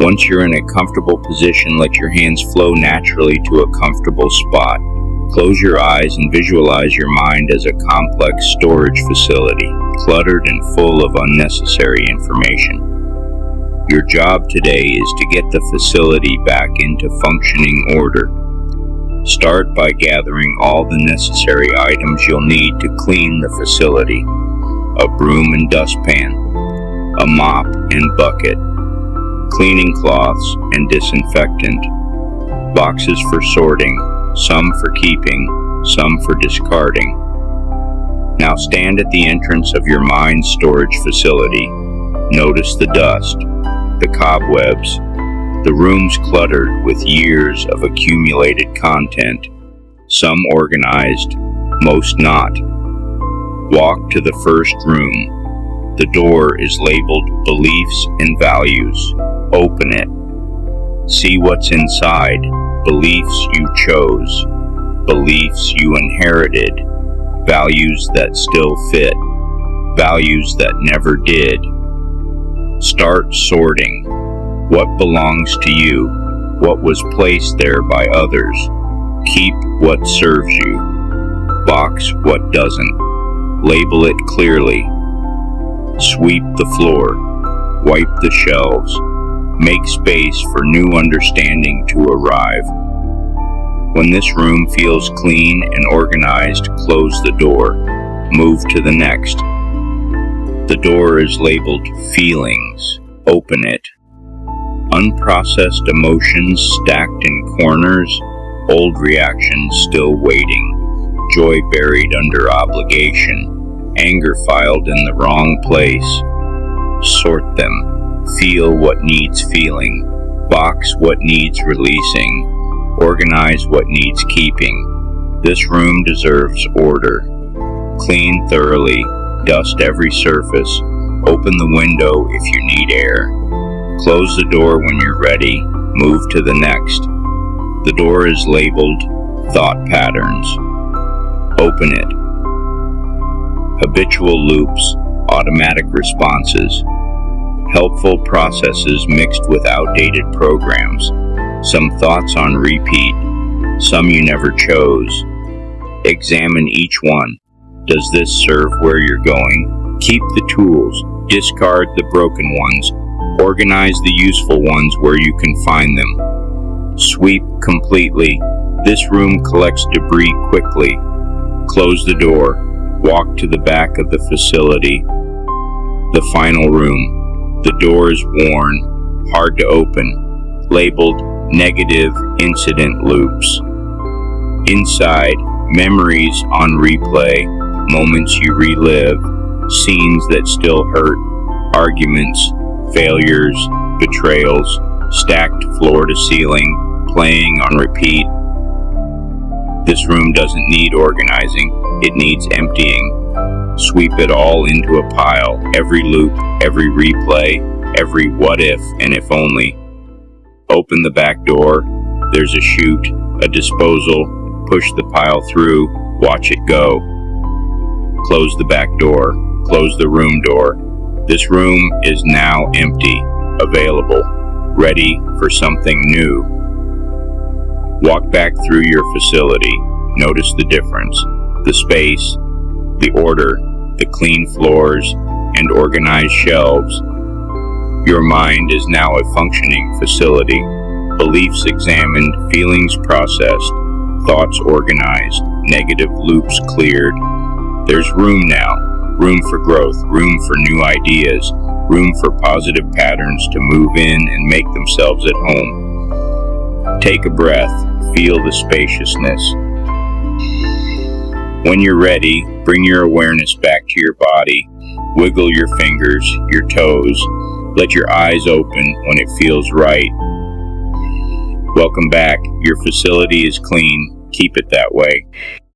Once you're in a comfortable position, let your hands flow naturally to a comfortable spot. Close your eyes and visualize your mind as a complex storage facility, cluttered and full of unnecessary information. Your job today is to get the facility back into functioning order. Start by gathering all the necessary items you'll need to clean the facility: a broom and dustpan, a mop and bucket, cleaning cloths and disinfectant, boxes for sorting, some for keeping, some for discarding. Now stand at the entrance of your mind's storage facility. Notice the dust, the cobwebs, the room's cluttered with years of accumulated content, some organized, most not. Walk to the first room. The door is labeled Beliefs and Values. Open it. See what's inside. Beliefs you chose. Beliefs you inherited. Values that still fit. Values that never did. Start sorting. What belongs to you? What was placed there by others? Keep what serves you. Box what doesn't. Label it clearly. Sweep the floor. Wipe the shelves. Make space for new understanding to arrive. When this room feels clean and organized, close the door. Move to the next. The door is labeled Feelings. Open it. Unprocessed emotions stacked in corners, old reactions still waiting, joy buried under obligation, anger filed in the wrong place. Sort them. Feel what needs feeling. Box what needs releasing. Organize what needs keeping. This room deserves order. Clean thoroughly. Dust every surface. Open the window if you need air. Close the door when you're ready. Move to the next. The door is labeled Thought Patterns. Open it. Habitual loops, automatic responses, helpful processes mixed with outdated programs, some thoughts on repeat, some you never chose. Examine each one. Does this serve where you're going? Keep the tools, discard the broken ones, organize the useful ones where you can find them. Sweep completely. This room collects debris quickly. Close the door. Walk to the back of the facility. The final room. The door is worn, hard to open, labeled Negative Incident Loops. Inside, memories on replay, moments you relive, scenes that still hurt, arguments, failures, betrayals, stacked floor to ceiling, playing on repeat. This room doesn't need organizing, it needs emptying. Sweep it all into a pile, every loop, every replay, every what if and if only. Open the back door, there's a chute, a disposal, push the pile through, watch it go. Close the back door, close the room door. This room is now empty, available, ready for something new. Walk back through your facility, notice the difference, the space, the order, the clean floors, and organized shelves. Your mind is now a functioning facility. Beliefs examined, feelings processed, thoughts organized, negative loops cleared. There's room now, room for growth, room for new ideas, room for positive patterns to move in and make themselves at home. Take a breath, feel the spaciousness. When you're ready, bring your awareness back to your body. Wiggle your fingers, your toes. Let your eyes open when it feels right. Welcome back. Your facility is clean. Keep it that way.